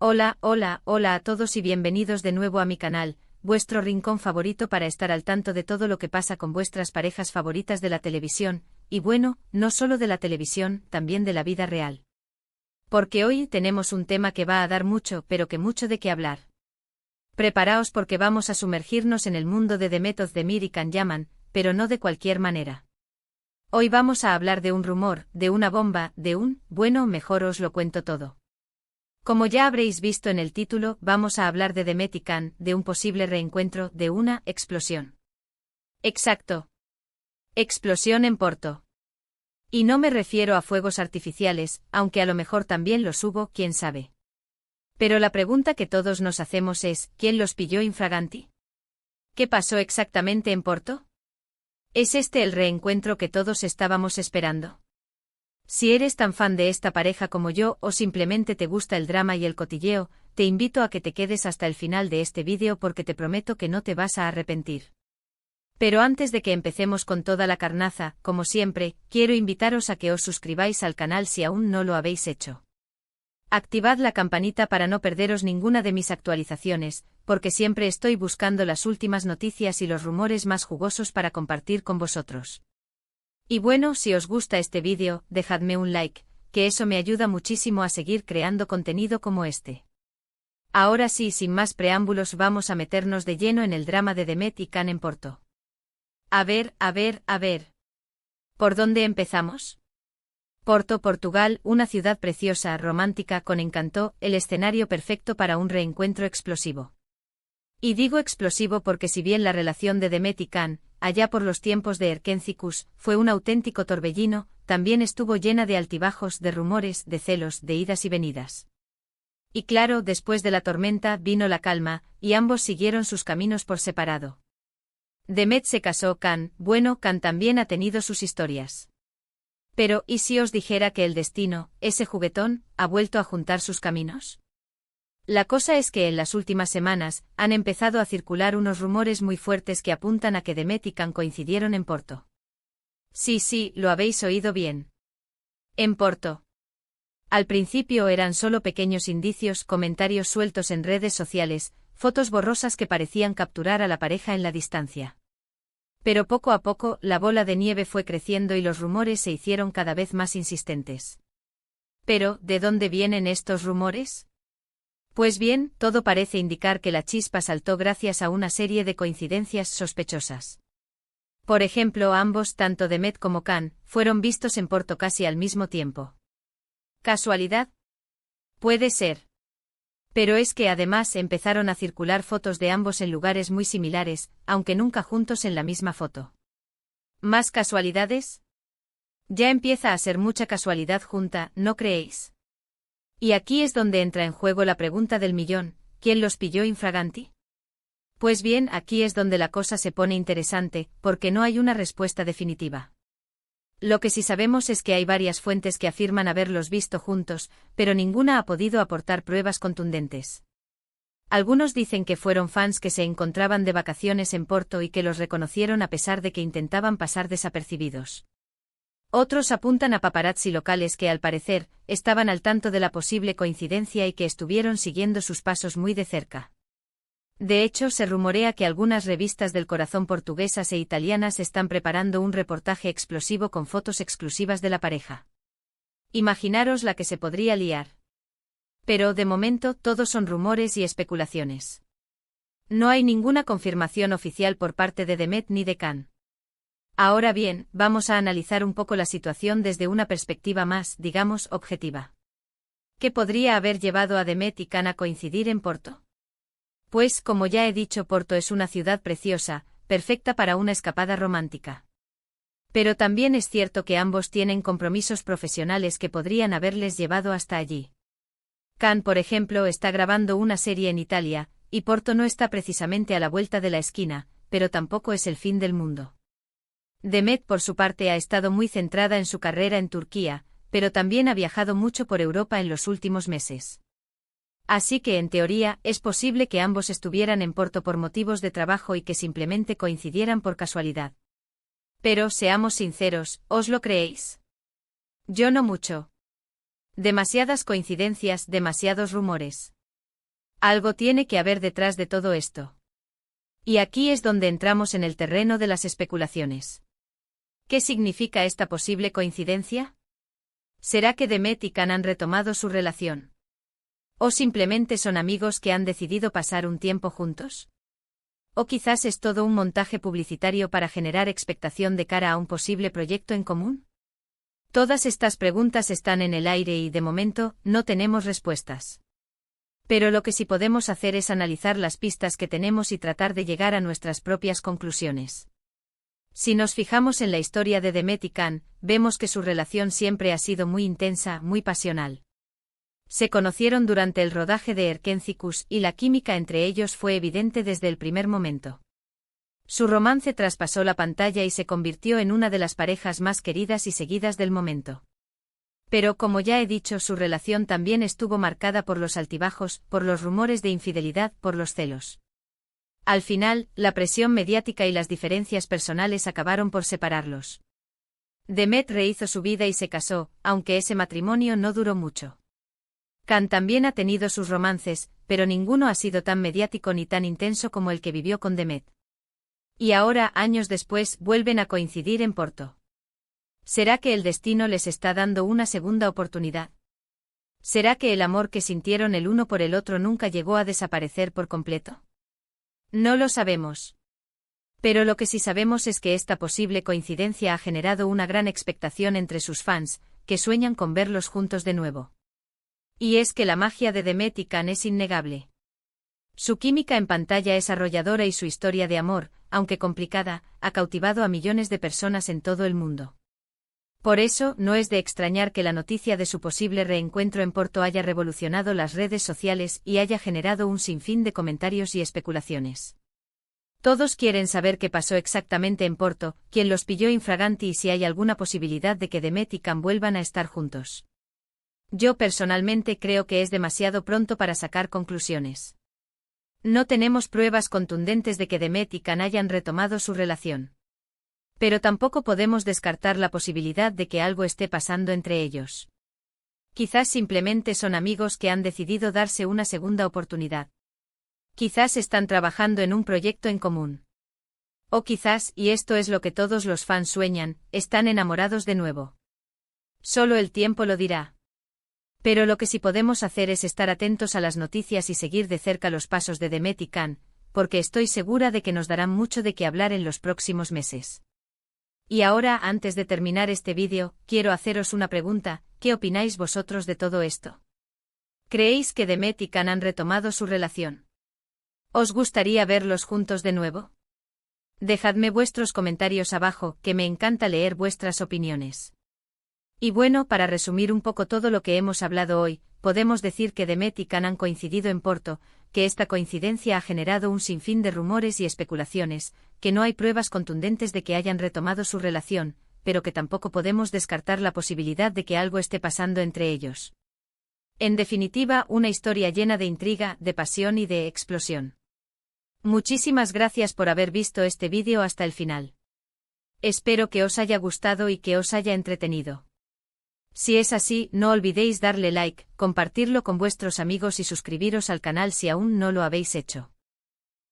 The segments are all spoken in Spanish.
Hola, hola, hola a todos y bienvenidos de nuevo a mi canal, vuestro rincón favorito para estar al tanto de todo lo que pasa con vuestras parejas favoritas de la televisión, y bueno, no solo de la televisión, también de la vida real. Porque hoy tenemos un tema que va a dar mucho, pero que mucho de qué hablar. Preparaos porque vamos a sumergirnos en el mundo de Demet Özdemir y Can Yaman, pero no de cualquier manera. Hoy vamos a hablar de un rumor, de una bomba, bueno, mejor os lo cuento todo. Como ya habréis visto en el título, vamos a hablar de Demet y Can, de un posible reencuentro, de una explosión. Exacto. Explosión en Porto. Y no me refiero a fuegos artificiales, aunque a lo mejor también los hubo, quién sabe. Pero la pregunta que todos nos hacemos es, ¿quién los pilló infraganti? ¿Qué pasó exactamente en Porto? ¿Es este el reencuentro que todos estábamos esperando? Si eres tan fan de esta pareja como yo o simplemente te gusta el drama y el cotilleo, te invito a que te quedes hasta el final de este vídeo porque te prometo que no te vas a arrepentir. Pero antes de que empecemos con toda la carnaza, como siempre, quiero invitaros a que os suscribáis al canal si aún no lo habéis hecho. Activad la campanita para no perderos ninguna de mis actualizaciones, porque siempre estoy buscando las últimas noticias y los rumores más jugosos para compartir con vosotros. Y bueno, si os gusta este vídeo, dejadme un like, que eso me ayuda muchísimo a seguir creando contenido como este. Ahora sí, sin más preámbulos, vamos a meternos de lleno en el drama de Demet y Can en Porto. A ver. ¿Por dónde empezamos? Porto, Portugal, una ciudad preciosa, romántica, con encanto, el escenario perfecto para un reencuentro explosivo. Y digo explosivo porque si bien la relación de Demet y Can, allá por los tiempos de Erkencikus, fue un auténtico torbellino, también estuvo llena de altibajos, de rumores, de celos, de idas y venidas. Y claro, después de la tormenta vino la calma, y ambos siguieron sus caminos por separado. Demet se casó, Can también ha tenido sus historias. Pero, ¿y si os dijera que el destino, ese juguetón, ha vuelto a juntar sus caminos? La cosa es que en las últimas semanas, han empezado a circular unos rumores muy fuertes que apuntan a que Demet y Can coincidieron en Porto. Sí, lo habéis oído bien. En Porto. Al principio eran solo pequeños indicios, comentarios sueltos en redes sociales, fotos borrosas que parecían capturar a la pareja en la distancia. Pero poco a poco, la bola de nieve fue creciendo y los rumores se hicieron cada vez más insistentes. Pero, ¿de dónde vienen estos rumores? Pues bien, todo parece indicar que la chispa saltó gracias a una serie de coincidencias sospechosas. Por ejemplo, ambos, tanto Demet como Can, fueron vistos en Porto casi al mismo tiempo. ¿Casualidad? Puede ser. Pero es que además empezaron a circular fotos de ambos en lugares muy similares, aunque nunca juntos en la misma foto. ¿Más casualidades? Ya empieza a ser mucha casualidad junta, ¿no creéis? Y aquí es donde entra en juego la pregunta del millón, ¿quién los pilló infraganti? Pues bien, aquí es donde la cosa se pone interesante, porque no hay una respuesta definitiva. Lo que sí sabemos es que hay varias fuentes que afirman haberlos visto juntos, pero ninguna ha podido aportar pruebas contundentes. Algunos dicen que fueron fans que se encontraban de vacaciones en Porto y que los reconocieron a pesar de que intentaban pasar desapercibidos. Otros apuntan a paparazzi locales que al parecer, estaban al tanto de la posible coincidencia y que estuvieron siguiendo sus pasos muy de cerca. De hecho, se rumorea que algunas revistas del corazón portuguesas e italianas están preparando un reportaje explosivo con fotos exclusivas de la pareja. Imaginaros la que se podría liar. Pero, de momento, todo son rumores y especulaciones. No hay ninguna confirmación oficial por parte de Demet ni de Can. Ahora bien, vamos a analizar un poco la situación desde una perspectiva más, digamos, objetiva. ¿Qué podría haber llevado a Demet y Can a coincidir en Porto? Pues, como ya he dicho, Porto es una ciudad preciosa, perfecta para una escapada romántica. Pero también es cierto que ambos tienen compromisos profesionales que podrían haberles llevado hasta allí. Can, por ejemplo, está grabando una serie en Italia, y Porto no está precisamente a la vuelta de la esquina, pero tampoco es el fin del mundo. Demet, por su parte, ha estado muy centrada en su carrera en Turquía, pero también ha viajado mucho por Europa en los últimos meses. Así que, en teoría, es posible que ambos estuvieran en Porto por motivos de trabajo y que simplemente coincidieran por casualidad. Pero, seamos sinceros, ¿os lo creéis? Yo no mucho. Demasiadas coincidencias, demasiados rumores. Algo tiene que haber detrás de todo esto. Y aquí es donde entramos en el terreno de las especulaciones. ¿Qué significa esta posible coincidencia? ¿Será que Demet y Can han retomado su relación? ¿O simplemente son amigos que han decidido pasar un tiempo juntos? ¿O quizás es todo un montaje publicitario para generar expectación de cara a un posible proyecto en común? Todas estas preguntas están en el aire y, de momento, no tenemos respuestas. Pero lo que sí podemos hacer es analizar las pistas que tenemos y tratar de llegar a nuestras propias conclusiones. Si nos fijamos en la historia de Demet y Can, vemos que su relación siempre ha sido muy intensa, muy pasional. Se conocieron durante el rodaje de Erkencicus y la química entre ellos fue evidente desde el primer momento. Su romance traspasó la pantalla y se convirtió en una de las parejas más queridas y seguidas del momento. Pero como ya he dicho, su relación también estuvo marcada por los altibajos, por los rumores de infidelidad, por los celos. Al final, la presión mediática y las diferencias personales acabaron por separarlos. Demet rehizo su vida y se casó, aunque ese matrimonio no duró mucho. Can también ha tenido sus romances, pero ninguno ha sido tan mediático ni tan intenso como el que vivió con Demet. Y ahora, años después, vuelven a coincidir en Porto. ¿Será que el destino les está dando una segunda oportunidad? ¿Será que el amor que sintieron el uno por el otro nunca llegó a desaparecer por completo? No lo sabemos. Pero lo que sí sabemos es que esta posible coincidencia ha generado una gran expectación entre sus fans, que sueñan con verlos juntos de nuevo. Y es que la magia de Demet y Can es innegable. Su química en pantalla es arrolladora y su historia de amor, aunque complicada, ha cautivado a millones de personas en todo el mundo. Por eso, no es de extrañar que la noticia de su posible reencuentro en Porto haya revolucionado las redes sociales y haya generado un sinfín de comentarios y especulaciones. Todos quieren saber qué pasó exactamente en Porto, quién los pilló infraganti y si hay alguna posibilidad de que Demet y Can vuelvan a estar juntos. Yo personalmente creo que es demasiado pronto para sacar conclusiones. No tenemos pruebas contundentes de que Demet y Can hayan retomado su relación. Pero tampoco podemos descartar la posibilidad de que algo esté pasando entre ellos. Quizás simplemente son amigos que han decidido darse una segunda oportunidad. Quizás están trabajando en un proyecto en común. O quizás, y esto es lo que todos los fans sueñan, están enamorados de nuevo. Solo el tiempo lo dirá. Pero lo que sí podemos hacer es estar atentos a las noticias y seguir de cerca los pasos de Demet y Can, porque estoy segura de que nos darán mucho de qué hablar en los próximos meses. Y ahora, antes de terminar este vídeo, quiero haceros una pregunta: ¿qué opináis vosotros de todo esto? ¿Creéis que Demet y Can han retomado su relación? ¿Os gustaría verlos juntos de nuevo? Dejadme vuestros comentarios abajo, que me encanta leer vuestras opiniones. Y bueno, para resumir un poco todo lo que hemos hablado hoy, podemos decir que Demet y Can han coincidido en Porto, que esta coincidencia ha generado un sinfín de rumores y especulaciones, que no hay pruebas contundentes de que hayan retomado su relación, pero que tampoco podemos descartar la posibilidad de que algo esté pasando entre ellos. En definitiva, una historia llena de intriga, de pasión y de explosión. Muchísimas gracias por haber visto este vídeo hasta el final. Espero que os haya gustado y que os haya entretenido. Si es así, no olvidéis darle like, compartirlo con vuestros amigos y suscribiros al canal si aún no lo habéis hecho.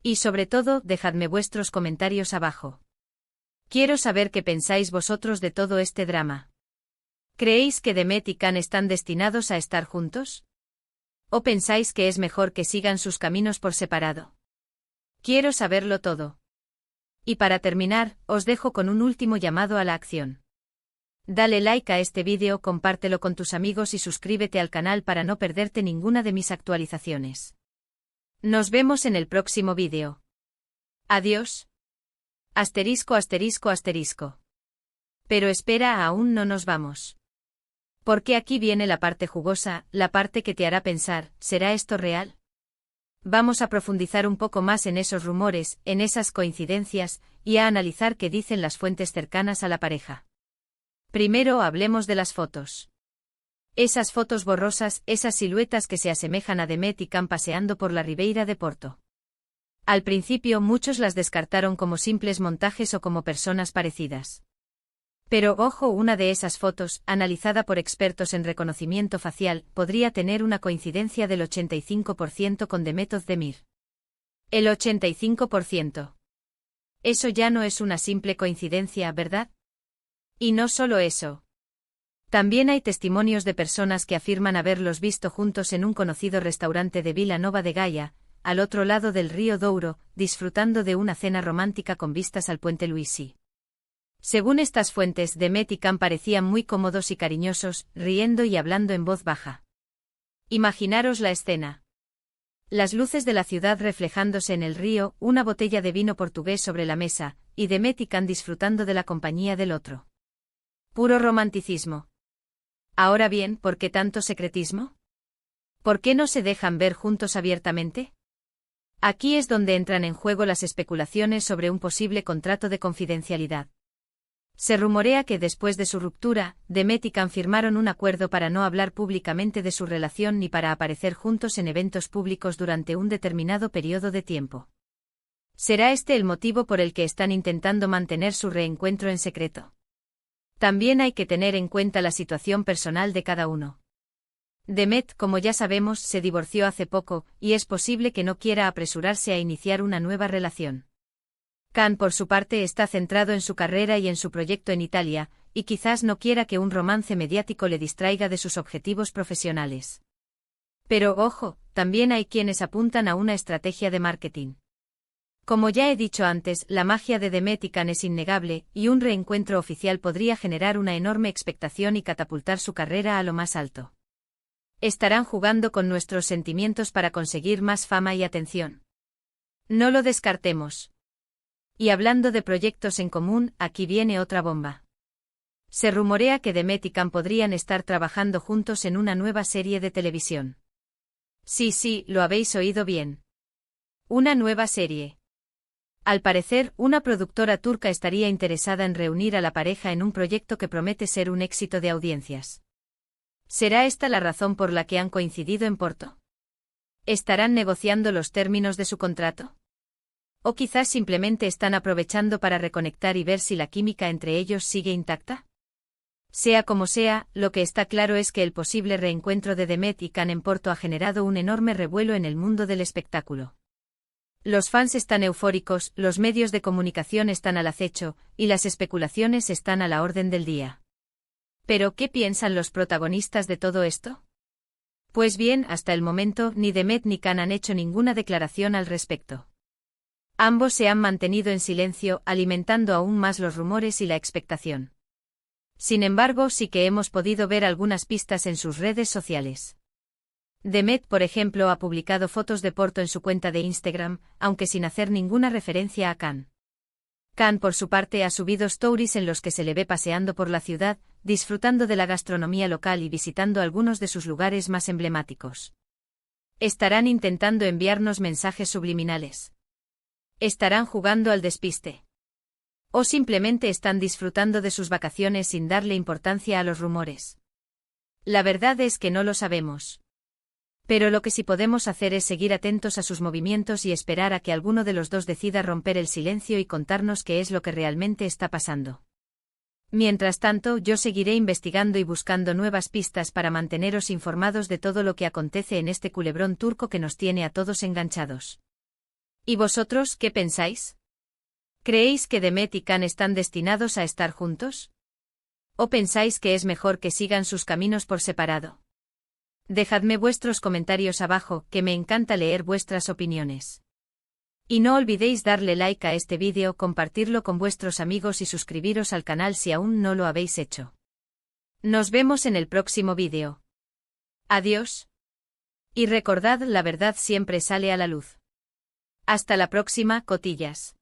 Y sobre todo, dejadme vuestros comentarios abajo. Quiero saber qué pensáis vosotros de todo este drama. ¿Creéis que Demet y Can están destinados a estar juntos? ¿O pensáis que es mejor que sigan sus caminos por separado? Quiero saberlo todo. Y para terminar, os dejo con un último llamado a la acción. Dale like a este vídeo, compártelo con tus amigos y suscríbete al canal para no perderte ninguna de mis actualizaciones. Nos vemos en el próximo vídeo. Adiós. Asterisco asterisco asterisco. Pero espera, aún no nos vamos. Porque aquí viene la parte jugosa, la parte que te hará pensar, ¿será esto real? Vamos a profundizar un poco más en esos rumores, en esas coincidencias, y a analizar qué dicen las fuentes cercanas a la pareja. Primero hablemos de las fotos. Esas fotos borrosas, esas siluetas que se asemejan a Demet y Can paseando por la Ribeira de Porto. Al principio muchos las descartaron como simples montajes o como personas parecidas. Pero ojo, una de esas fotos, analizada por expertos en reconocimiento facial, podría tener una coincidencia del 85% con Demet Özdemir. El 85%. Eso ya no es una simple coincidencia, ¿verdad? Y no solo eso. También hay testimonios de personas que afirman haberlos visto juntos en un conocido restaurante de Vila Nova de Gaia, al otro lado del río Douro, disfrutando de una cena romántica con vistas al puente Luisi. Según estas fuentes, Demet y Can parecían muy cómodos y cariñosos, riendo y hablando en voz baja. Imaginaros la escena. Las luces de la ciudad reflejándose en el río, una botella de vino portugués sobre la mesa, y Demet y Can disfrutando de la compañía del otro. Puro romanticismo. Ahora bien, ¿por qué tanto secretismo? ¿Por qué no se dejan ver juntos abiertamente? Aquí es donde entran en juego las especulaciones sobre un posible contrato de confidencialidad. Se rumorea que después de su ruptura, Demet y Can firmaron un acuerdo para no hablar públicamente de su relación ni para aparecer juntos en eventos públicos durante un determinado periodo de tiempo. ¿Será este el motivo por el que están intentando mantener su reencuentro en secreto? También hay que tener en cuenta la situación personal de cada uno. Demet, como ya sabemos, se divorció hace poco, y es posible que no quiera apresurarse a iniciar una nueva relación. Can, por su parte, está centrado en su carrera y en su proyecto en Italia, y quizás no quiera que un romance mediático le distraiga de sus objetivos profesionales. Pero ojo, también hay quienes apuntan a una estrategia de marketing. Como ya he dicho antes, la magia de Demet y Can es innegable, y un reencuentro oficial podría generar una enorme expectación y catapultar su carrera a lo más alto. Estarán jugando con nuestros sentimientos para conseguir más fama y atención. No lo descartemos. Y hablando de proyectos en común, aquí viene otra bomba. Se rumorea que Demet y Can podrían estar trabajando juntos en una nueva serie de televisión. Sí, lo habéis oído bien. Una nueva serie. Al parecer, una productora turca estaría interesada en reunir a la pareja en un proyecto que promete ser un éxito de audiencias. ¿Será esta la razón por la que han coincidido en Porto? ¿Estarán negociando los términos de su contrato? ¿O quizás simplemente están aprovechando para reconectar y ver si la química entre ellos sigue intacta? Sea como sea, lo que está claro es que el posible reencuentro de Demet y Can en Porto ha generado un enorme revuelo en el mundo del espectáculo. Los fans están eufóricos, los medios de comunicación están al acecho, y las especulaciones están a la orden del día. ¿Pero qué piensan los protagonistas de todo esto? Pues bien, hasta el momento, ni Demet ni Can han hecho ninguna declaración al respecto. Ambos se han mantenido en silencio, alimentando aún más los rumores y la expectación. Sin embargo, sí que hemos podido ver algunas pistas en sus redes sociales. Demet, por ejemplo, ha publicado fotos de Porto en su cuenta de Instagram, aunque sin hacer ninguna referencia a Can. Can, por su parte, ha subido stories en los que se le ve paseando por la ciudad, disfrutando de la gastronomía local y visitando algunos de sus lugares más emblemáticos. ¿Estarán intentando enviarnos mensajes subliminales? ¿Estarán jugando al despiste? ¿O simplemente están disfrutando de sus vacaciones sin darle importancia a los rumores? La verdad es que no lo sabemos. Pero lo que sí podemos hacer es seguir atentos a sus movimientos y esperar a que alguno de los dos decida romper el silencio y contarnos qué es lo que realmente está pasando. Mientras tanto, yo seguiré investigando y buscando nuevas pistas para manteneros informados de todo lo que acontece en este culebrón turco que nos tiene a todos enganchados. ¿Y vosotros qué pensáis? ¿Creéis que Demet y Can están destinados a estar juntos? ¿O pensáis que es mejor que sigan sus caminos por separado? Dejadme vuestros comentarios abajo, que me encanta leer vuestras opiniones. Y no olvidéis darle like a este vídeo, compartirlo con vuestros amigos y suscribiros al canal si aún no lo habéis hecho. Nos vemos en el próximo vídeo. Adiós. Y recordad, la verdad siempre sale a la luz. Hasta la próxima, cotillas.